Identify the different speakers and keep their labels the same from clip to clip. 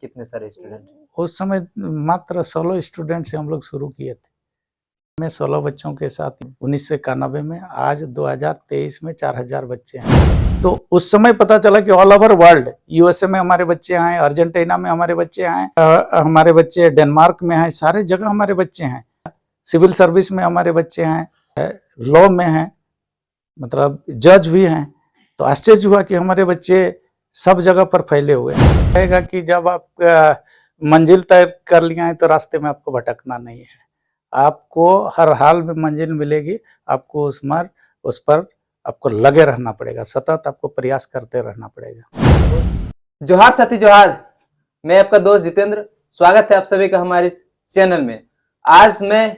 Speaker 1: कितने सारे स्टूडेंट?
Speaker 2: उस समय मात्र 16 स्टूडेंट से हम लोग शुरू किए थे। मैं 16 बच्चों के साथ 1991 में, आज 2023 में 4000 बच्चे हैं। तो उस समय पता चला कि ऑल ओवर वर्ल्ड, यूएसए में हमारे बच्चे आए, अर्जेंटीना में हमारे बच्चे आए, हमारे बच्चे डेनमार्क में हैं, सारे जगह हमारे बच्चे हैं। सिविल सर्विस में हमारे बच्चे हैं, लॉ में हैं, मतलब जज भी हैं। तो आश्चर्य हुआ कि हमारे बच्चे सब जगह पर फैले हुए हैं। कहेगा कि जब आप मंजिल तय कर लिया है तो रास्ते में आपको भटकना नहीं है, आपको हर हाल में मंजिल मिलेगी। आपको उस पर आपको लगे रहना पड़ेगा, सतत आपको प्रयास करते रहना पड़ेगा।
Speaker 1: जोहार साथी जोहार, मैं आपका दोस्त जितेंद्र। स्वागत है आप सभी का हमारे इस चैनल में। आज मैं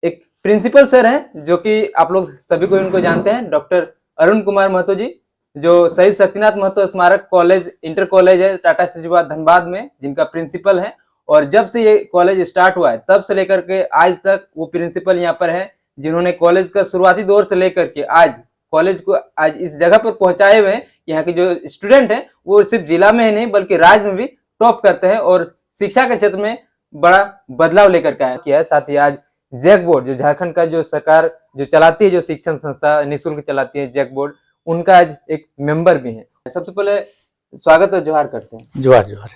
Speaker 1: एक प्रिंसिपल सर हैं जो कि आप लोग सभी को इनको जानते हैं, डॉक्टर अरुण कुमार महतो जी, जो शहीद शक्तिनाथ महतो स्मारक कॉलेज इंटर कॉलेज है टाटा सिजुआ धनबाद में, जिनका प्रिंसिपल है। और जब से ये कॉलेज स्टार्ट हुआ है तब से लेकर के आज तक वो प्रिंसिपल यहाँ पर है, जिन्होंने कॉलेज का शुरुआती दौर से लेकर के आज कॉलेज को आज इस जगह पर पहुंचाए हुए हैं। यहाँ के जो स्टूडेंट हैं वो सिर्फ जिला में ही नहीं बल्कि राज्य में भी टॉप करते हैं और शिक्षा के क्षेत्र में बड़ा बदलाव लेकर के आया है। साथ ही आज जैक बोर्ड, जो झारखंड का जो सरकार जो चलाती है, जो शिक्षण संस्था निःशुल्क चलाती है, जैक बोर्ड, उनका आज एक मेंबर भी है। सबसे पहले स्वागत और जोहार करते हैं।
Speaker 2: जोहार जोहार।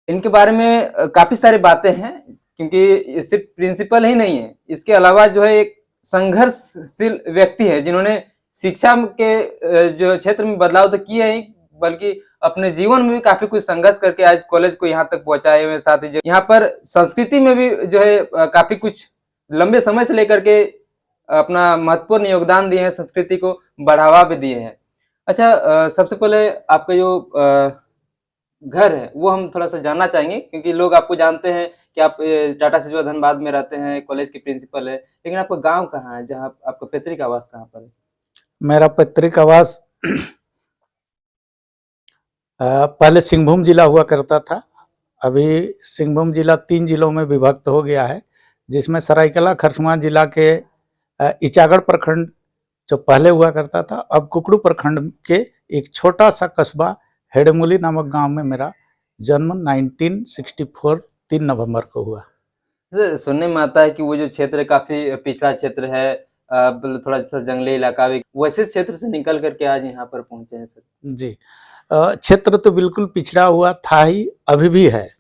Speaker 1: इनके बारे में काफी सारी बातें हैं, क्योंकि सिर्फ प्रिंसिपल ही नहीं है, इसके अलावा जो है एक संघर्षशील व्यक्ति है, जिन्होंने शिक्षा के जो क्षेत्र में बदलाव तो किए ही, बल्कि अपने जीवन में भी काफी कुछ संघर्ष करके आज कॉलेज को यहाँ तक पहुंचाए हुए। साथ ही यहाँ पर संस्कृति में भी जो है काफी कुछ लंबे समय से लेकर के अपना महत्वपूर्ण योगदान दिए हैं, संस्कृति को बढ़ावा भी दिए हैं। अच्छा, सबसे पहले आपका जो घर है वो हम थोड़ा सा जानना चाहेंगे, क्योंकि लोग आपको जानते हैं कि आप टाटा सिजुआ धनबाद में रहते हैं, कॉलेज के प्रिंसिपल है, लेकिन आपका गांव कहाँ है, जहाँ आपका पैतृक आवास कहाँ पर है?
Speaker 2: मेरा पैतृक आवास पहले सिंहभूम जिला हुआ करता था। अभी सिंहभूम जिला 3 जिलों में विभक्त हो गया है, जिसमें सरायकेला खरसुआ जिला के इचागढ़ प्रखंड जो पहले हुआ करता था, अब कुकड़ू प्रखंड के एक छोटा सा कस्बा हेडेमुली नामक गांव में मेरा जन्म 1964 3 नवंबर को हुआ।
Speaker 1: सुनने में आता है कि वो जो क्षेत्र काफी पिछड़ा क्षेत्र है, थोड़ा सा जंगली इलाका भी, वैसे क्षेत्र से निकल करके आज यहाँ पर पहुंचे हैं सर?
Speaker 2: जी, क्षेत्र तो बिल्कुल पिछड़ा हुआ था ही, अभी भी है।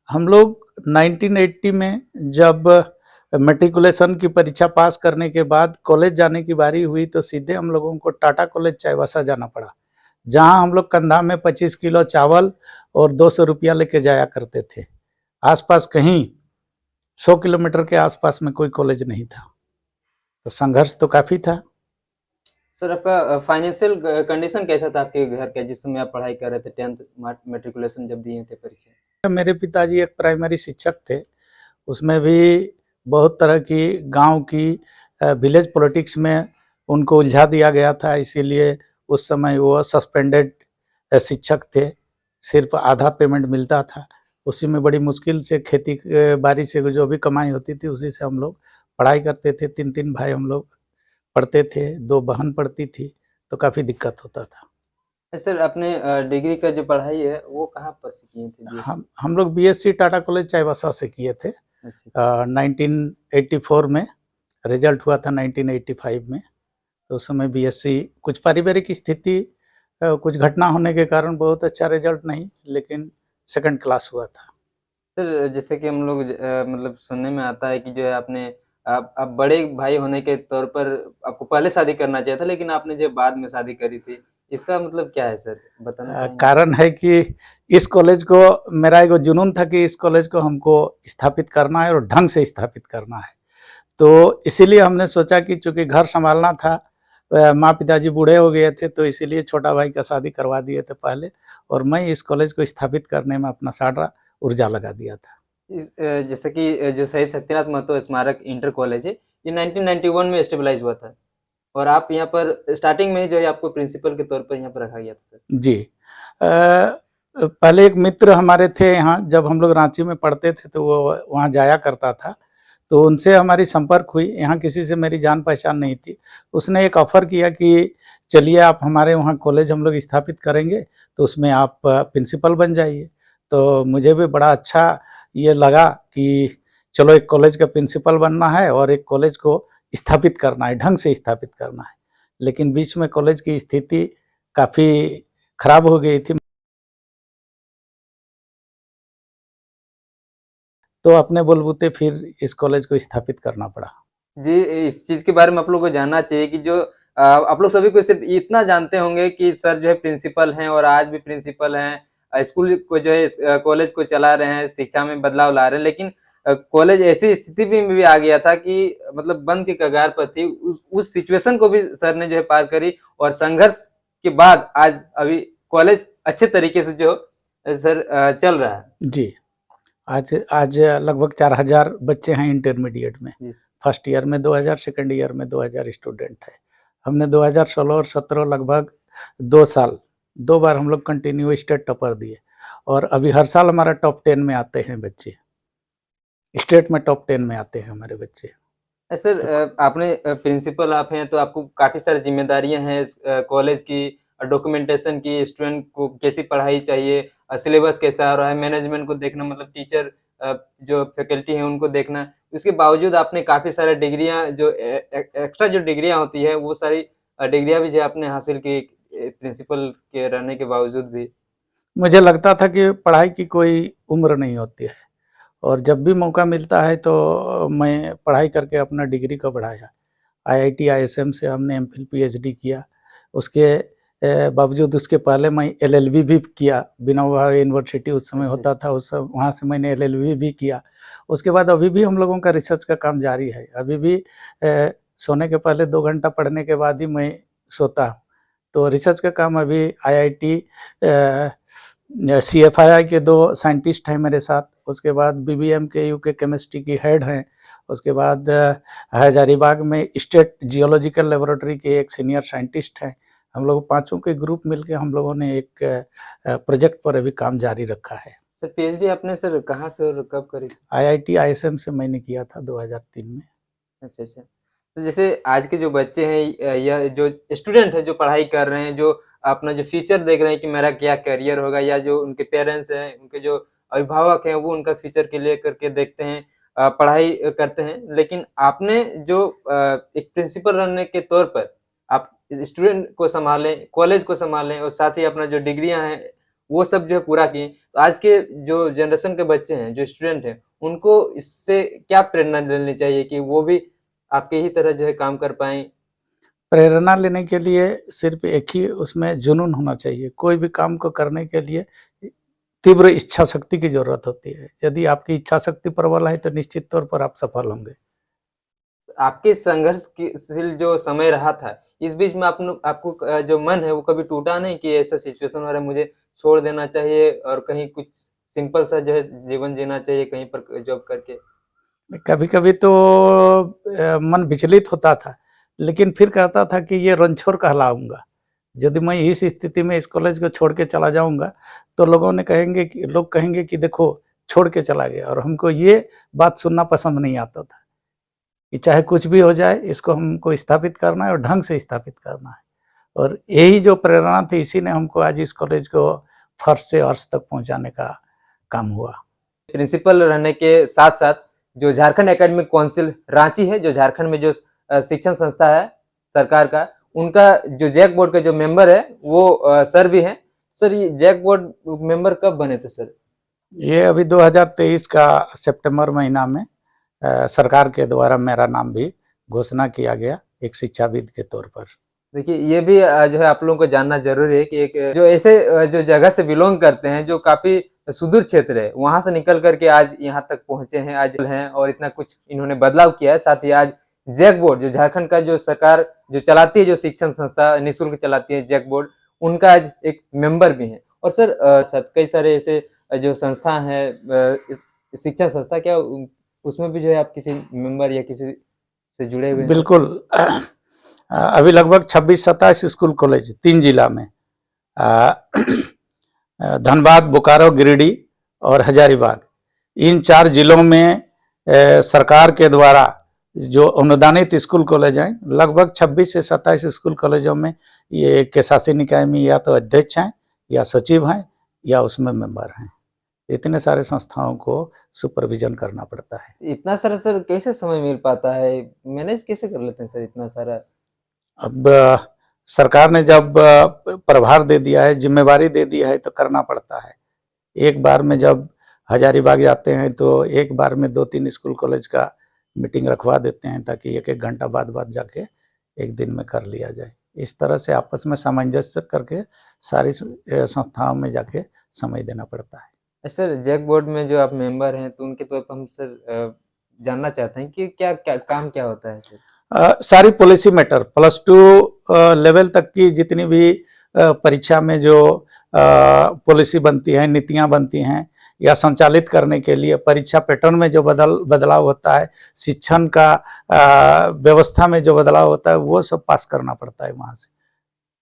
Speaker 2: हम लोग 1980 में जब मैट्रिकुलेशन की परीक्षा पास करने के बाद कॉलेज जाने की बारी हुई तो सीधे हम लोगों को टाटा कॉलेज चाईबासा जाना पड़ा, जहां हम लोग कंधा में 25 किलो चावल और 200 रुपया लेके जाया करते थे। आसपास कहीं 100 किलोमीटर के आसपास में कोई कॉलेज नहीं था, तो संघर्ष तो काफ़ी था।
Speaker 1: सर, आपका फाइनेंशियल कंडीशन कैसा था आपके घर का, जिस समय आप पढ़ाई कर रहे थे, 10th मैट्रिकुलेशन जब दिए थे परीक्षा?
Speaker 2: मेरे पिताजी एक प्राइमरी शिक्षक थे, उसमें भी बहुत तरह की गांव की विलेज पॉलिटिक्स में उनको उलझा दिया गया था, इसीलिए उस समय वो सस्पेंडेड शिक्षक थे, सिर्फ आधा पेमेंट मिलता था। उसी में बड़ी मुश्किल से खेती बाड़ी से जो भी कमाई होती थी उसी से हम लोग पढ़ाई करते थे। 3 भाई हम लोग पढ़ते थे, 2 बहन पढ़ती थी, तो काफ़ी दिक्कत होता था।
Speaker 1: सर, आपने डिग्री का जो पढ़ाई है वो कहाँ पर से किए थे?
Speaker 2: हम लोग बीएससी टाटा कॉलेज चाईबासा से किए थे। 1984 में रिजल्ट हुआ था, 1985 में। तो उस समय बीएससी, कुछ पारिवारिक स्थिति, कुछ घटना होने के कारण बहुत अच्छा रिजल्ट नहीं, लेकिन सेकंड क्लास हुआ था।
Speaker 1: सर, जैसे कि हम लोग मतलब सुनने में आता है कि जो है आपने आप बड़े भाई होने के तौर पर आपको पहले शादी करना चाहिए था, लेकिन आपने जो बाद में शादी करी थी, इसका मतलब क्या है सर, बताना चाहेंगे?
Speaker 2: कारण है कि इस कॉलेज को, मेरा एक जुनून था कि इस कॉलेज को हमको स्थापित करना है और ढंग से स्थापित करना है। तो इसीलिए हमने सोचा कि चूँकि घर संभालना था, माँ पिताजी बूढ़े हो गए थे, तो इसीलिए छोटा भाई का शादी करवा दिए थे पहले, और मैं इस कॉलेज को स्थापित करने में अपना सारा ऊर्जा लगा दिया था।
Speaker 1: जैसे कि जो शहीद शक्तिनाथ महतो स्मारक इंटर कॉलेज है, ये 1991 में स्टेबलाइज हुआ था, और आप यहाँ पर स्टार्टिंग में ही जो है आपको प्रिंसिपल के तौर पर यहाँ पर रखा गया था सर?
Speaker 2: जी, पहले एक मित्र हमारे थे यहाँ, जब हम लोग रांची में पढ़ते थे तो वो वहाँ जाया करता था, तो उनसे हमारी संपर्क हुई। यहाँ किसी से मेरी जान पहचान नहीं थी। उसने एक ऑफ़र किया कि चलिए आप हमारे वहाँ कॉलेज हम लोग स्थापित करेंगे, तो उसमें आप प्रिंसिपल बन जाइए। तो मुझे भी बड़ा अच्छा ये लगा कि चलो एक कॉलेज का प्रिंसिपल बनना है और एक कॉलेज को स्थापित करना है, ढंग से स्थापित करना है। लेकिन बीच में कॉलेज की स्थिति काफ़ी खराब हो गई थी, तो अपने बलबूते फिर इस कॉलेज को स्थापित करना पड़ा।
Speaker 1: जी, इस चीज़ के बारे में आप लोगों को जानना चाहिए कि जो आप लोग सभी को सिर्फ़ इतना जानते होंगे कि सर जो है प्रिंसिपल हैं और आज भी प्रिंसिपल हैं। स्कूल को जो है कॉलेज को चला रहे हैं, शिक्षा में बदलाव ला रहे हैं। लेकिन कॉलेज ऐसी स्थिति में भी आ गया था कि मतलब बंद के कगार पर थी। उस सिचुएशन को भी सर ने जो है पार करी और संघर्ष के बाद आज अभी कॉलेज अच्छे तरीके से जो सर चल रहा है।
Speaker 2: जी, आज लगभग 4000 बच्चे हैं इंटरमीडिएट में।
Speaker 1: जी।
Speaker 2: फर्स्ट ईयर में 2000, सेकंड ईयर में 2000 स्टूडेंट है। हमने 2016 और 17 लगभग 2 साल 2 बार हम लोग कंटिन्यू स्टेट टॉपर दिए और अभी हर साल हमारा टॉप 10 में आते हैं बच्चे। स्टेट में टॉप 10 में आते हैं हमारे बच्चे।
Speaker 1: सर आपने प्रिंसिपल आप हैं तो आपको काफ़ी सारी ज़िम्मेदारियाँ हैं इस कॉलेज की डॉक्यूमेंटेशन की, स्टूडेंट को कैसी पढ़ाई चाहिए, सिलेबस कैसा हो रहा है, मैनेजमेंट को देखना मतलब टीचर जो फैकल्टी हैं उनको देखना। उसके बावजूद आपने काफ़ी सारी डिग्रियाँ जो एक्स्ट्रा जो डिग्रियाँ होती है वो सारी डिग्रियाँ भी जो आपने हासिल की प्रिंसिपल के रहने के बावजूद भी।
Speaker 2: मुझे लगता था कि पढ़ाई की कोई उम्र नहीं होती है और जब भी मौका मिलता है तो मैं पढ़ाई करके अपना डिग्री को बढ़ाया। आईआईटी, आईएसएम से हमने एमफिल, पीएचडी किया। उसके बावजूद उसके पहले मैं एलएलबी भी किया। विनोबा यूनिवर्सिटी उस समय
Speaker 1: अच्छा,
Speaker 2: होता था, उस वहाँ से मैंने एलएलबी भी किया। उसके बाद अभी भी हम लोगों का रिसर्च का काम जारी है। अभी भी सोने के पहले 2 घंटा पढ़ने के बाद ही मैं सोता हूँ। तो रिसर्च का काम अभी आईआईटी सीएफआईआई के 2 साइंटिस्ट हैं मेरे साथ। उसके बाद बीबीएम के यूके केमिस्ट्री की हेड हैं। उसके बाद हजारीबाग में स्टेट जियोलॉजिकल लेबोरेटरी के एक सीनियर साइंटिस्ट हैं। हम लोग पाँचों के ग्रुप मिलके हम लोगों ने एक प्रोजेक्ट पर अभी काम जारी रखा है।
Speaker 1: सर पीएचडी आपने सर कहाँ से और कब करी थी?
Speaker 2: आईआईटी आईएसएम से मैंने किया था 2003 में।
Speaker 1: अच्छा, अच्छा। तो जैसे आज के जो बच्चे हैं या जो स्टूडेंट हैं जो पढ़ाई कर रहे हैं, जो अपना जो फ्यूचर देख रहे हैं कि मेरा क्या करियर होगा या जो उनके पेरेंट्स हैं, उनके जो अभिभावक हैं, वो उनका फ्यूचर के लिए करके देखते हैं पढ़ाई करते हैं। लेकिन आपने जो एक प्रिंसिपल रहने के तौर पर आप स्टूडेंट को सँभालें, कॉलेज को सँभालें और साथ ही अपना जो डिग्रियाँ हैं, वो सब जो है पूरा किए। तो आज के जो जनरेशन के बच्चे हैं, जो स्टूडेंट हैं, उनको इससे क्या प्रेरणा लेनी चाहिए कि वो भी आपके ही तरह जो है काम कर पाएँ?
Speaker 2: प्रेरणा लेने के लिए सिर्फ एक ही उसमें जुनून होना चाहिए। कोई भी काम को करने के लिए तीव्र इच्छा शक्ति की ज़रूरत होती है। यदि आपकी इच्छा शक्ति प्रबल है तो निश्चित तौर पर आप सफल होंगे।
Speaker 1: आपके संघर्ष की शील जो समय रहा था, इस बीच में आपको जो मन है वो कभी टूटा नहीं कि ऐसा सिचुएशन हो रहा है मुझे छोड़ देना चाहिए और कहीं कुछ सिंपल सा जो है जीवन जीना चाहिए कहीं पर जॉब करके?
Speaker 2: कभी-कभी तो मन विचलित होता था, लेकिन फिर कहता था कि ये रणछोड़ कहलाऊँगा। यदि मैं इस स्थिति में इस कॉलेज को छोड़ के चला जाऊँगा, तो लोग कहेंगे कि देखो छोड़ के चला गया और हमको ये बात सुनना पसंद नहीं आता था, कि चाहे कुछ भी हो जाए इसको हमको स्थापित करना है और ढंग से स्थापित करना है। और यही जो प्रेरणा थी इसी ने हमको आज इस कॉलेज को फर्श से अर्श तक पहुँचाने का काम हुआ।
Speaker 1: प्रिंसिपल रहने के साथ-साथ जो झारखंड एकेडमिक काउंसिल रांची है, जो झारखंड में जो शिक्षण संस्था है सरकार का, उनका जो जैक बोर्ड के जो मेंबर है, वो सर भी हैं। सर ये जैक बोर्ड मेंबर कब बने थे सर?
Speaker 2: ये अभी 2023 का सितंबर महीना में सरकार के द्वारा मेरा नाम भी घोषणा किया गया एक शिक्षाविद के तौर पर।
Speaker 1: देखिए, ये भी जो है आप लोगों को जानना ज़रूरी है कि एक जो ऐसे जो जगह से बिलॉन्ग करते हैं, जो काफ़ी सुदूर क्षेत्र है, वहाँ से निकल कर के आज यहाँ तक पहुँचे हैं, आज हैं और इतना कुछ इन्होंने बदलाव किया है। साथ ही आज जैक बोर्ड जो झारखंड का जो सरकार जो चलाती है, जो शिक्षण संस्था निःशुल्क चलाती है जैक बोर्ड, उनका आज एक मेंबर भी हैं। और सर साथ कई सारे ऐसे जो संस्था हैं इस शिक्षण संस्था क्या उसमें भी जो है आप किसी मेंबर या किसी से जुड़े हुए हैं सर?
Speaker 2: बिल्कुल अभी लगभग 26-27 स्कूल कॉलेज 3 जिला में धनबाद, बोकारो, गिरिडीह और हजारीबाग इन 4 जिलों में सरकार के द्वारा जो अनुदानित स्कूल कॉलेज हैं, लगभग 26 से 27 स्कूल कॉलेजों में ये के शासी निकाय में या तो अध्यक्ष हैं या सचिव हैं या उसमें मेंबर हैं। इतने सारे संस्थाओं को सुपरविजन करना पड़ता है।
Speaker 1: इतना सारा सर कैसे समय मिल पाता है? मैनेज कैसे कर लेते हैं सर इतना सारा?
Speaker 2: अब सरकार ने जब प्रभार दे दिया है, जिम्मेवारी दे दिया है, तो करना पड़ता है। एक बार में जब हजारीबाग जाते हैं तो एक बार में 2-3 स्कूल कॉलेज का मीटिंग रखवा देते हैं ताकि एक घंटा बाद जाके एक दिन में कर लिया जाए। इस तरह से आपस में सामंजस्य करके सारी संस्थाओं में जाके समय देना पड़ता है।
Speaker 1: सर जैक बोर्ड में जो आप मेंबर हैं तो उनके तौर पर हम सर जानना चाहते हैं कि क्या क्या काम क्या होता है सर?
Speaker 2: सारी पॉलिसी मैटर +2 लेवल तक की जितनी भी परीक्षा में जो पॉलिसी बनती है, नीतियां बनती हैं या संचालित करने के लिए परीक्षा पैटर्न में जो बदलाव होता है, शिक्षण का व्यवस्था में जो बदलाव होता है, वो सब पास करना पड़ता है वहाँ से।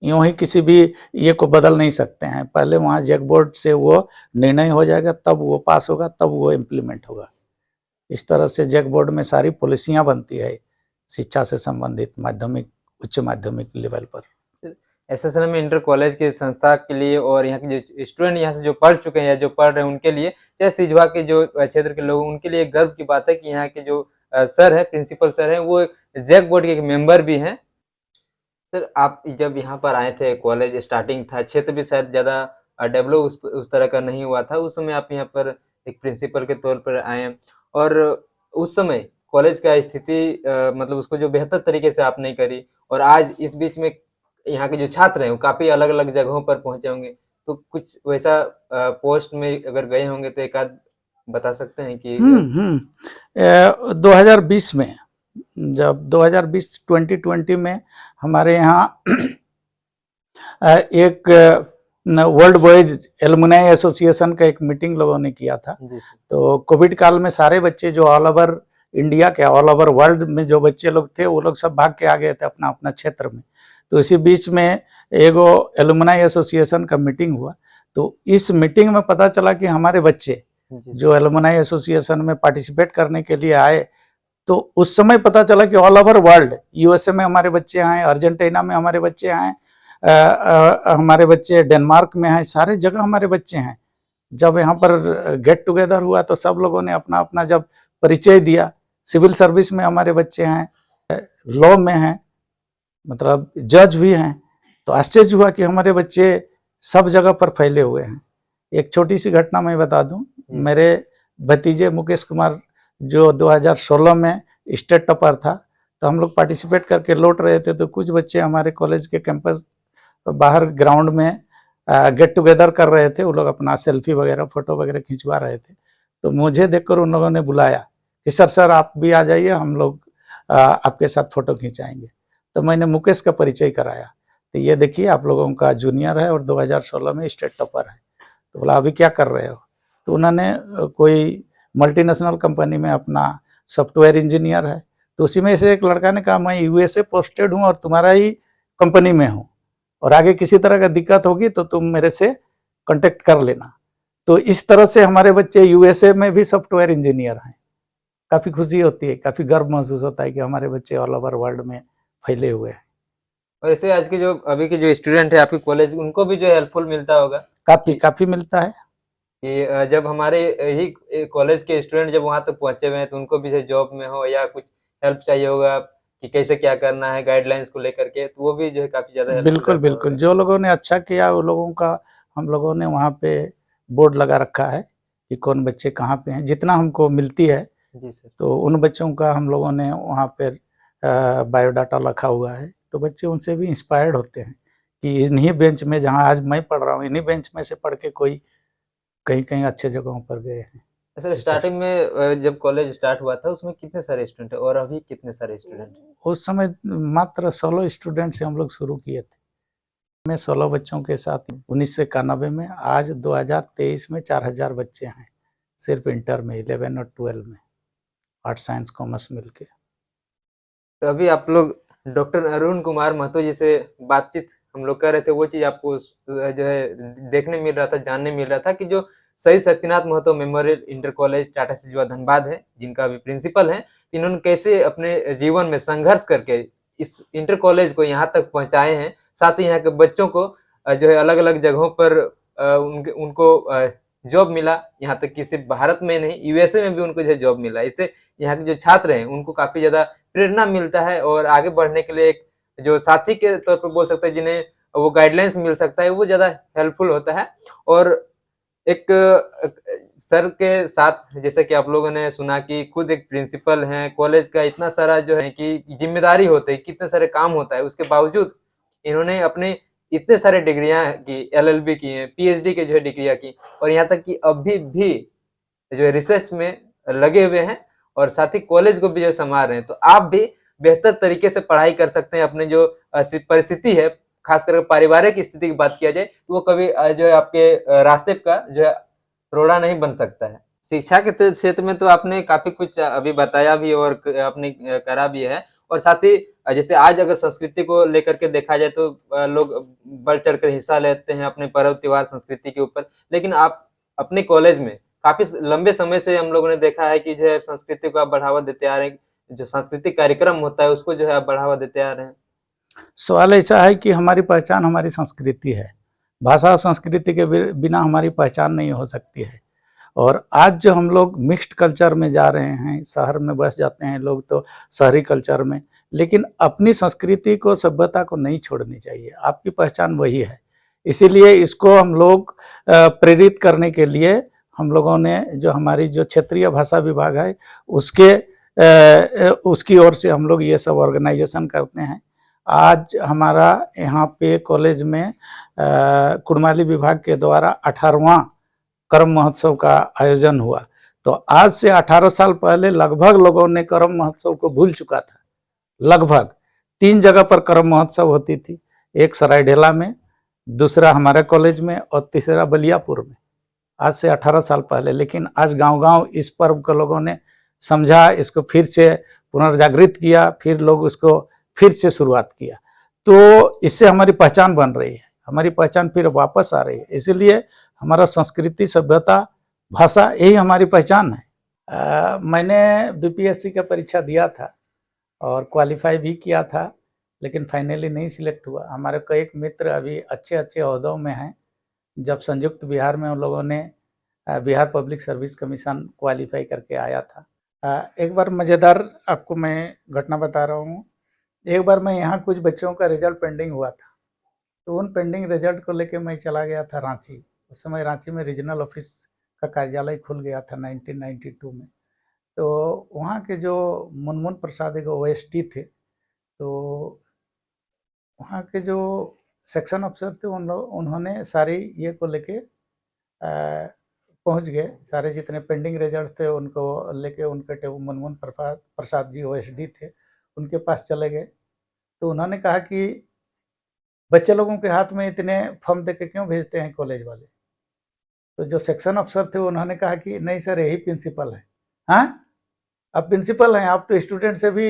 Speaker 2: यूं ही किसी भी ये को बदल नहीं सकते हैं। पहले वहाँ जैक बोर्ड से वो निर्णय हो जाएगा, तब वो पास होगा, तब वो इम्प्लीमेंट होगा। इस तरह से जैक बोर्ड में सारी पॉलिसियां बनती है शिक्षा से संबंधित माध्यमिक, उच्च माध्यमिक लेवल पर।
Speaker 1: एसएसएनएम इंटर कॉलेज के संस्था के लिए और यहाँ के जो स्टूडेंट यहाँ से जो पढ़ चुके हैं या जो पढ़ रहे हैं उनके लिए, चाहे सिजवा के जो क्षेत्र के लोग, उनके लिए गर्व की बात है कि यहाँ के जो सर है, प्रिंसिपल सर हैं, वो जैक बोर्ड के एक मेंबर भी हैं। सर आप जब यहाँ पर आए थे, कॉलेज स्टार्टिंग था, क्षेत्र भी शायद ज़्यादा डेवलप उस तरह का नहीं हुआ था, उस समय आप यहाँ पर एक प्रिंसिपल के तौर पर आए और उस समय कॉलेज का स्थिति मतलब उसको जो बेहतर तरीके से आपने करी और आज इस बीच में यहाँ के जो छात्र हैं वो काफ़ी अलग-अलग जगहों पर पहुँचे होंगे, तो कुछ वैसा पोस्ट में अगर गए होंगे तो एक आध बता सकते हैं कि
Speaker 2: 2020 में जब 2020 में हमारे यहाँ एक वर्ल्ड बॉयज एलुमनाई एसोसिएशन का एक मीटिंग लोगों ने किया था। तो कोविड काल में सारे बच्चे जो ऑल ओवर इंडिया के, ऑल ओवर वर्ल्ड में जो बच्चे लोग थे, वो लोग सब भाग के आ गए थे अपना अपना क्षेत्र में। तो इसी बीच में एगो एलुमनाई एसोसिएशन का मीटिंग हुआ। तो इस मीटिंग में पता चला कि हमारे बच्चे जो एलुमनाई एसोसिएशन में पार्टिसिपेट करने के लिए आए, तो उस समय पता चला कि ऑल ओवर वर्ल्ड, यूएसए में हमारे बच्चे आए, अर्जेंटीना में हमारे बच्चे आए, हमारे बच्चे डेनमार्क में हैं, सारे जगह हमारे बच्चे हैं। जब यहाँ पर गेट टुगेदर हुआ तो सब लोगों ने अपना अपना जब परिचय दिया, सिविल सर्विस में हमारे बच्चे हैं, लॉ में हैं, मतलब जज भी हैं। तो आश्चर्य हुआ कि हमारे बच्चे सब जगह पर फैले हुए हैं। एक छोटी सी घटना मैं बता दूं, मेरे भतीजे मुकेश कुमार जो 2016 में स्टेट टॉपर था, तो हम लोग पार्टिसिपेट करके लौट रहे थे, तो कुछ बच्चे हमारे कॉलेज के कैंपस बाहर ग्राउंड में गेट टुगेदर कर रहे थे। वो लोग अपना सेल्फी वगैरह, फोटो वगैरह खिंचवा रहे थे। तो मुझे देखकर उन लोगों ने बुलाया कि सर आप भी आ जाइए, हम लोग आपके साथ फोटो खिंचाएंगे। तो मैंने मुकेश का परिचय कराया, तो ये देखिए आप लोगों का जूनियर है और 2016 में स्टेट टॉपर है। तो बोला अभी क्या कर रहे हो? तो उन्होंने कोई मल्टीनेशनल कंपनी में अपना सॉफ्टवेयर इंजीनियर है। तो उसी में से एक लड़का ने कहा मैं यूएसए पोस्टेड हूँ और तुम्हारा ही कंपनी में हूँ, और आगे किसी तरह का दिक्कत होगी तो तुम मेरे से कांटेक्ट कर लेना। तो इस तरह से हमारे बच्चे यूएसए में भी सॉफ्टवेयर इंजीनियर हैं। काफ़ी खुशी होती है, काफ़ी गर्व महसूस होता है कि हमारे बच्चे ऑल ओवर वर्ल्ड में फैले हुए हैं।
Speaker 1: और ऐसे आज के जो अभी के जो स्टूडेंट है आपके कॉलेज, उनको भी जो हेल्पफुल मिलता होगा?
Speaker 2: काफ़ी मिलता है
Speaker 1: कि जब हमारे ही कॉलेज के स्टूडेंट जब वहाँ तक पहुँचे हुए हैं तो उनको भी जॉब में हो या कुछ हेल्प चाहिए होगा कि कैसे क्या करना है गाइडलाइंस को लेकर के, तो वो भी जो है काफ़ी ज़्यादा हेल्पफुल
Speaker 2: बिल्कुल। जो लोगों ने अच्छा किया वो लोगों का हम लोगों ने वहाँ पे बोर्ड लगा रखा है कि कौन बच्चे कहाँ पे हैं। जितना हमको मिलती है
Speaker 1: जी सर।
Speaker 2: तो उन बच्चों का हम लोगों ने वहाँ पर बायोडाटा रखा हुआ है। तो बच्चे उनसे भी इंस्पायर्ड होते हैं कि इन्हीं बेंच में जहाँ आज मैं पढ़ रहा हूँ, इन्हीं बेंच में से पढ़ के कोई कहीं अच्छे जगहों पर गए हैं।
Speaker 1: सर स्टार्टिंग में जब कॉलेज स्टार्ट हुआ था उसमें कितने सारे स्टूडेंट है और अभी कितने सारे स्टूडेंट?
Speaker 2: उस समय मात्र 16 स्टूडेंट से हम लोग शुरू किए थे। मैं 16 बच्चों के साथ 1991 में, आज 2023 में 4000 बच्चे हैं सिर्फ इंटर में, 11 और 12 में, आर्ट साइंस कॉमर्स मिलके।
Speaker 1: तो अभी आप लोग डॉक्टर अरुण कुमार महतो जी से बातचीत हम लोग कर रहे थे, वो चीज़ आपको जो है देखने मिल रहा था, जानने मिल रहा था कि जो Shaheed Shaktinath Mahato memorial inter college Tata Sijua Dhanbad है, जिनका अभी प्रिंसिपल है। इन्होंने कैसे अपने जीवन में संघर्ष करके इस इंटर कॉलेज को यहाँ तक पहुंचाए हैं, साथ ही यहाँ के बच्चों को जो है अलग अलग जगहों पर उनको जॉब मिला, यहाँ तक कि सिर्फ भारत में नहीं यूएसए में भी उनको जो जॉब मिला। इससे यहाँ के जो छात्र हैं उनको काफी ज्यादा प्रेरणा मिलता है और आगे बढ़ने के लिए एक जो साथी के तौर पर बोल सकते हैं, जिन्हें वो गाइडलाइंस मिल सकता है, वो ज्यादा हेल्पफुल होता है। और एक सर के साथ जैसे कि आप लोगों ने सुना कि खुद एक प्रिंसिपल हैं, कॉलेज का इतना सारा जो है कि जिम्मेदारी होते हैं, कितने सारे काम होता है, उसके बावजूद इन्होंने अपने इतने सारे डिग्रियां की, एलएलबी की हैं, पीएचडी के जो है डिग्रियां की, और यहाँ तक कि अभी भी जो है रिसर्च में लगे हुए हैं और साथ ही कॉलेज को भी जो संभाल रहे हैं। तो आप भी बेहतर तरीके से पढ़ाई कर सकते हैं। अपने जो परिस्थिति है, खासकर पारिवारिक स्थिति की बात किया जाए, तो वो कभी जो है आपके रास्ते का जो है रोड़ा नहीं बन सकता है। शिक्षा के क्षेत्र में तो आपने काफी कुछ अभी बताया भी और आपने करा भी है। और साथ ही जैसे आज अगर संस्कृति को लेकर के देखा जाए तो लोग बढ़ चढ़ कर हिस्सा लेते हैं अपने पर्व त्योहार संस्कृति के ऊपर, लेकिन आप अपने कॉलेज में काफी लंबे समय से हम लोगों ने देखा है कि जो है संस्कृति को आप बढ़ावा देते आ रहे हैं, जो सांस्कृतिक कार्यक्रम होता है उसको जो है आप बढ़ावा देते आ रहे हैं।
Speaker 2: सवाल ऐसा है कि हमारी पहचान हमारी संस्कृति है, भाषा और संस्कृति के बिना हमारी पहचान नहीं हो सकती है। और आज जो हम लोग मिक्स्ड कल्चर में जा रहे हैं, शहर में बस जाते हैं लोग तो शहरी कल्चर में, लेकिन अपनी संस्कृति को, सभ्यता को नहीं छोड़नी चाहिए। आपकी पहचान वही है। इसीलिए इसको हम लोग प्रेरित करने के लिए हम लोगों ने जो हमारी जो क्षेत्रीय भाषा विभाग है उसकी ओर से हम लोग ये सब ऑर्गेनाइजेशन करते हैं। आज हमारा यहाँ पे कॉलेज में कुड़माली विभाग के द्वारा 18वां कर्म महोत्सव का आयोजन हुआ। तो आज से 18 साल पहले लगभग लोगों ने कर्म महोत्सव को भूल चुका था। लगभग 3 जगह पर कर्म महोत्सव होती थी, एक सरायढेला में, दूसरा हमारे कॉलेज में और तीसरा बलियापुर में, आज से 18 साल पहले। लेकिन आज गांव-गांव इस पर्व को लोगों ने समझा, इसको फिर से पुनर्जागृत किया, फिर लोग उसको फिर से शुरुआत किया। तो इससे हमारी पहचान बन रही है, हमारी पहचान फिर वापस आ रही है। इसीलिए हमारा संस्कृति, सभ्यता, भाषा यही हमारी पहचान है। मैंने बीपीएससी का परीक्षा दिया था और क्वालिफाई भी किया था, लेकिन फाइनली नहीं सिलेक्ट हुआ। हमारे कई मित्र अभी अच्छे अच्छे ओहदों में हैं। जब संयुक्त बिहार में उन लोगों ने Bihar public service commission qualify करके आया था। एक बार मज़ेदार आपको मैं घटना बता रहा हूँ। एक बार मैं यहाँ कुछ बच्चों का रिजल्ट पेंडिंग हुआ था, तो उन पेंडिंग रिजल्ट को लेके मैं चला गया था रांची। उस समय रांची में रीजनल ऑफिस का कार्यालय खुल गया था 1992 में। तो वहाँ के जो मुनमुन प्रसाद एक ओएसडी थे, तो वहाँ के जो सेक्शन अफसर थे उन्होंने सारी ये को लेके पहुँच गए। सारे जितने पेंडिंग रिजल्ट थे उनको लेके उनके मुनमुन प्रसाद जी ओएसडी थे, उनके पास चले गए। तो उन्होंने कहा कि बच्चे लोगों के हाथ में इतने फॉर्म दे के क्यों भेजते हैं कॉलेज वाले? तो जो सेक्शन अफसर थे उन्होंने कहा कि नहीं सर, यही प्रिंसिपल है। हाँ, आप प्रिंसिपल हैं, आप तो स्टूडेंट से भी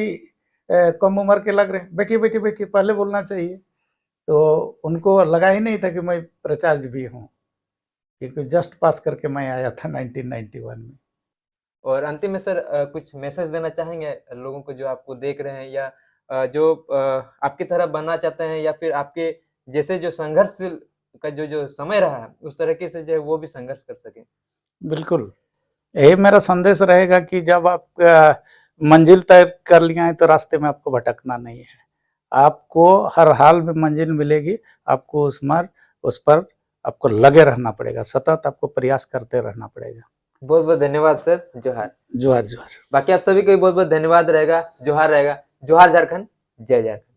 Speaker 2: कम उम्र के लग रहे हैं, बैठिए बैठिए बैठिए, पहले बोलना चाहिए। तो उनको लगा ही नहीं था कि मैं प्राचार्य भी हूँ, क्योंकि जस्ट पास करके मैं आया था 1991 में।
Speaker 1: और अंतिम में सर कुछ मैसेज देना चाहेंगे लोगों को जो आपको देख रहे हैं, या जो आपकी तरह बनना चाहते हैं, या फिर आपके जैसे जो संघर्ष का जो समय रहा है उस तरीके से जो है वो भी संघर्ष कर सकें?
Speaker 2: बिल्कुल, यही मेरा संदेश रहेगा कि जब आप मंजिल तय कर लिया है तो रास्ते में आपको भटकना नहीं है। आपको हर हाल में मंजिल मिलेगी, आपको उस पर आपको लगे रहना पड़ेगा, सतत आपको प्रयास करते रहना पड़ेगा।
Speaker 1: बहुत बहुत धन्यवाद सर। जोहार।
Speaker 2: जोहार जोहार।
Speaker 1: बाकी आप सभी को बहुत बहुत धन्यवाद रहेगा। जोहार रहेगा। जोहार झारखंड, जय झारखंड।